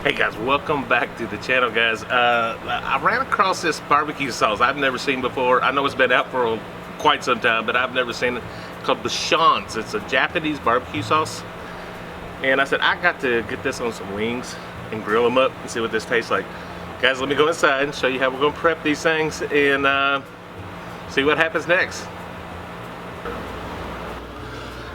Hey guys, welcome back to the channel, guys. I ran across this barbecue sauce I've never seen before. I know it's been out for quite some time, but I've never seen it. It's called Bachan. It's a Japanese barbecue sauce. And I said, I got to get this on some wings and grill them up and see what this tastes like. Guys, let me go inside and show you how we're going to prep these things and see what happens next.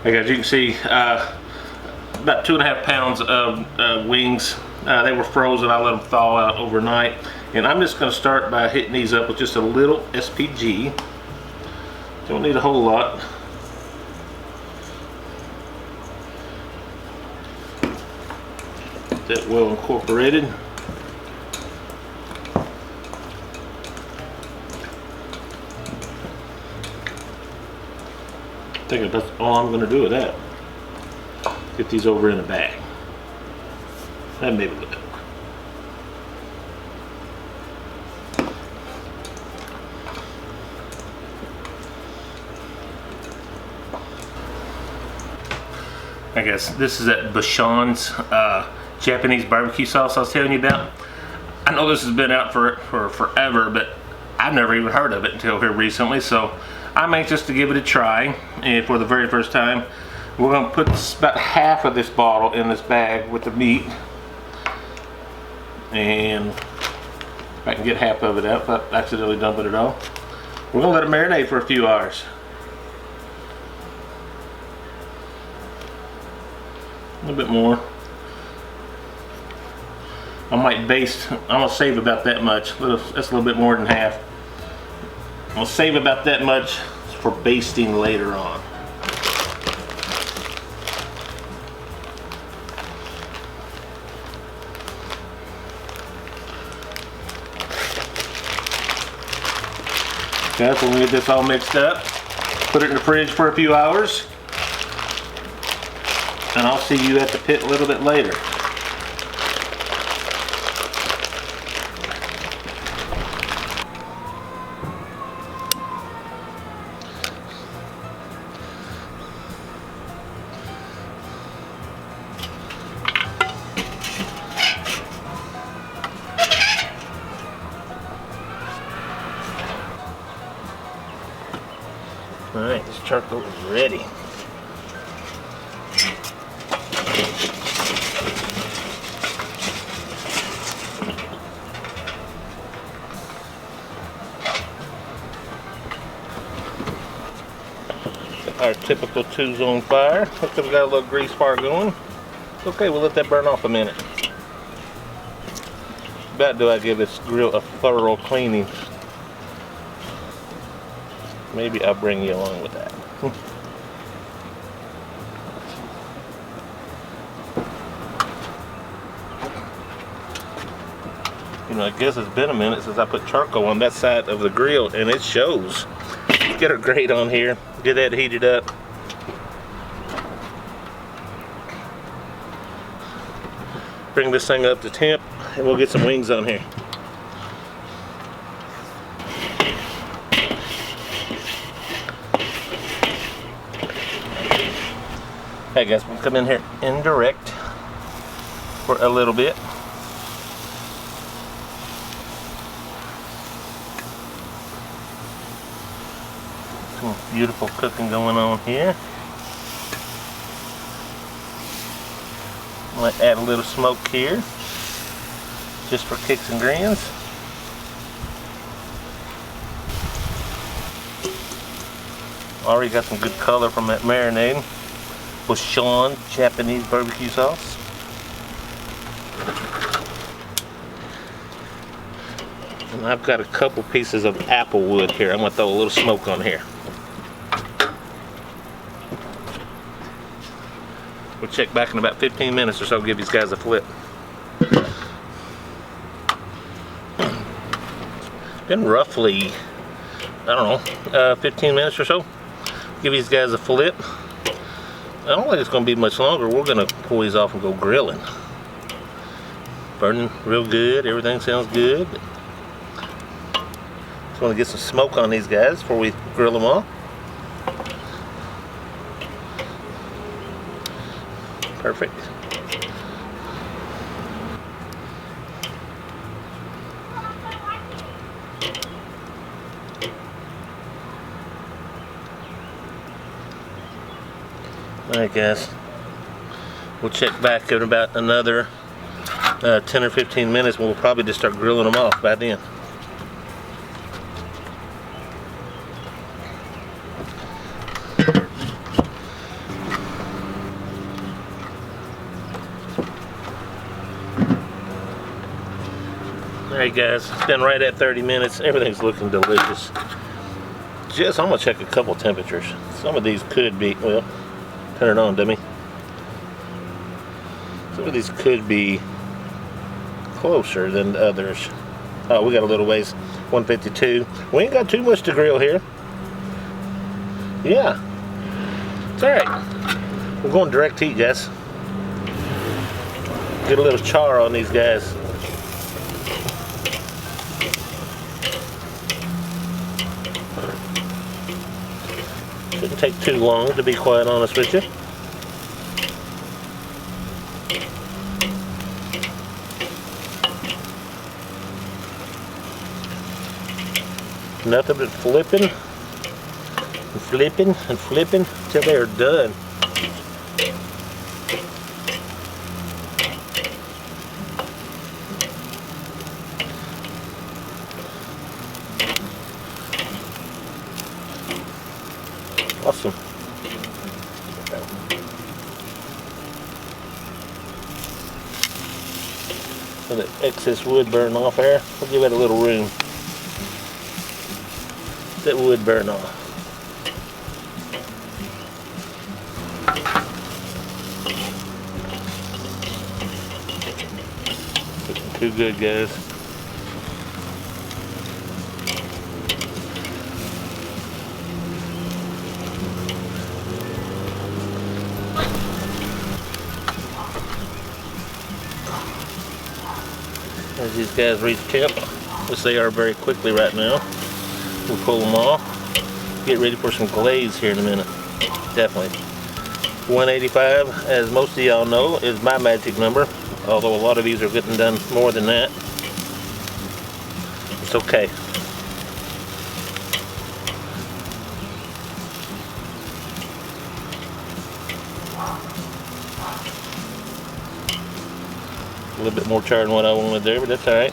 Hey guys, you can see about 2.5 pounds of wings. They were frozen. I let them thaw out overnight. And I'm just going to start by hitting these up with just a little SPG. Don't need a whole lot. Get that well incorporated. I think that's all I'm going to do with that. Get these over in a bag. That maybe look good. I guess this is that Bachan's Japanese barbecue sauce I was telling you about. I know this has been out for forever, but I've never even heard of it until here recently, so I'm anxious to give it a try. And for the very first time, we're going to put about half of this bottle in this bag with the meat. And if I can get half of it out without accidentally dumping it all, we're going to let it marinate for a few hours. A little bit more. I might baste, I'm going to save about that much. That's a little bit more than half. I'm going to save about that much for basting later on. Guys, when we get this all mixed up, put it in the fridge for a few hours, and I'll see you at the pit a little bit later. Alright, this charcoal is ready. Our typical 2-zone fire. Looks like we got a little grease fire going. Okay, we'll let that burn off a minute. About do I give this grill a thorough cleaning? Maybe I'll bring you along with that. You know, I guess it's been a minute since I put charcoal on that side of the grill, and it shows. Get our grate on here, get that heated up. Bring this thing up to temp, and we'll get some wings on here. Hey guys, we'll come in here indirect for a little bit. Some beautiful cooking going on here. Might add a little smoke here, just for kicks and grins. Already got some good color from that marinade. Bachan Japanese barbecue sauce. And I've got a couple pieces of apple wood here. I'm going to throw a little smoke on here. We'll check back in about 15 minutes or so, give these guys a flip. Been roughly, I don't know, 15 minutes or so. Give these guys a flip. I don't think it's going to be much longer. We're going to pull these off and go grilling. Burning real good. Everything sounds good. Just want to get some smoke on these guys before we grill them off. Perfect. Alright guys, we'll check back in about another 10 or 15 minutes, and we'll probably just start grilling them off by then. Alright guys, it's been right at 30 minutes. Everything's looking delicious. I'm gonna check a couple temperatures. Some of these could be, well, turn it on, dummy. Some of these could be closer than others. Oh, we got a little ways. 152. We ain't got too much to grill here. Yeah, it's alright. We're going direct heat, guys. Get a little char on these guys. Shouldn't take too long, to be quite honest with you. Nothing but flipping and flipping and flipping till they are done. Awesome. Let the excess wood burn off there. We'll give it a little room. That wood burn off. Looking too good, guys. As these guys reach temp, which they are very quickly right now, we'll pull them off. Get ready for some glaze here in a minute. Definitely. 185, as most of y'all know, is my magic number. Although a lot of these are getting done more than that. It's okay. A little bit more char than what I wanted there, but that's alright.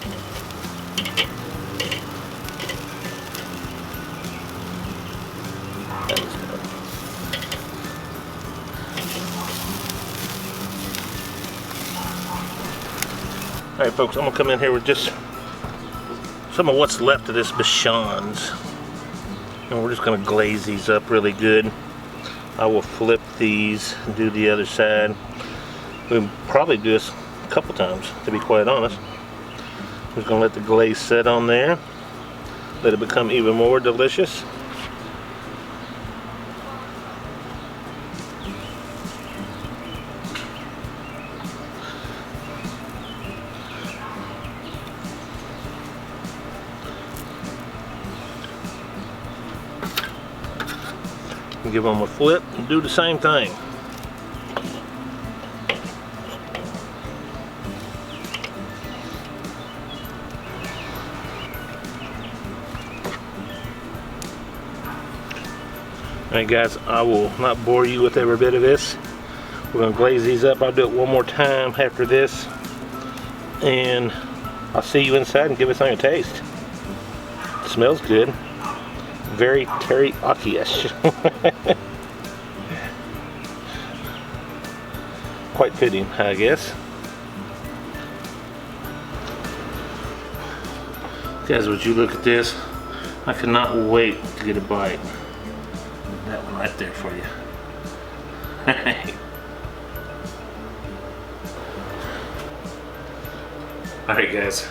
Alright folks, I'm going to come in here with just some of what's left of this Bachan's. And we're just going to glaze these up really good. I will flip these and do the other side. We'll probably do this a couple times, to be quite honest. I'm just going to let the glaze set on there. Let it become even more delicious. Give them a flip and do the same thing. Alright guys, I will not bore you with every bit of this. We're going to glaze these up. I'll do it one more time after this. And I'll see you inside and give this thing a taste. It smells good. Very teriyaki-ish. Quite fitting, I guess. Guys, would you look at this? I cannot wait to get a bite. That one right there for you. Alright guys.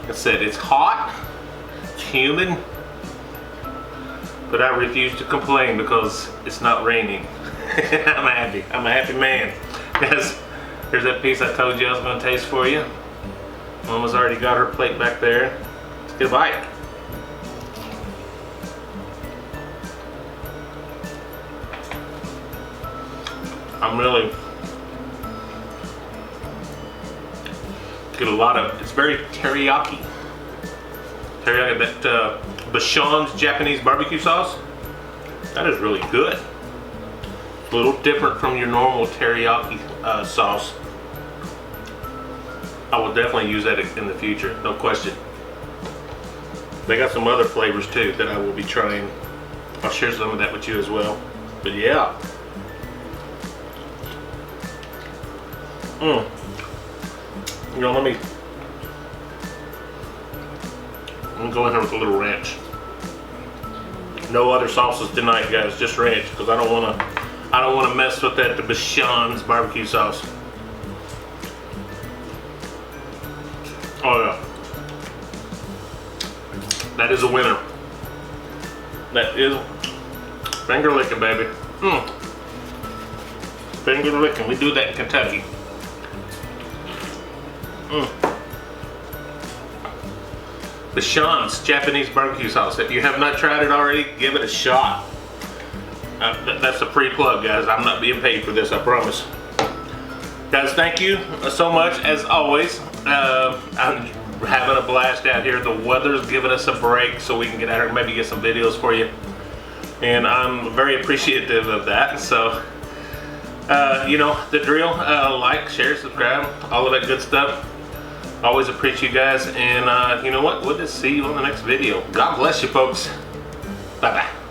Like I said, it's hot. Humid, but I refuse to complain because it's not raining. I'm a happy man. Guys, here's that piece I told you I was going to taste for you. Mama's already got her plate back there. Let's get a bite. I'm really get a lot of, it's very teriyaki. That Bachan's Japanese barbecue sauce, that is really good. A little different from your normal teriyaki sauce. I will definitely use that in the future, no question. They got some other flavors too that I will be trying. I'll share some of that with you as well. But yeah. You know, let me go in here with a little ranch. No other sauces tonight, guys, just ranch, because I don't want to mess with that Bachan's barbecue sauce. Oh yeah. That is a winner. That is finger licking, baby. Finger licking. We do that in Kentucky. Bachan's Japanese barbecue sauce. If you have not tried it already, give it a shot. That's a pre-plug, guys. I'm not being paid for this, I promise. Guys, thank you so much, as always. I'm having a blast out here. The weather's giving us a break so we can get out here and maybe get some videos for you. And I'm very appreciative of that. So, you know, the drill. Like, share, subscribe, all of that good stuff. Always appreciate you guys. And you know what? We'll just see you on the next video. God bless you, folks. Bye-bye.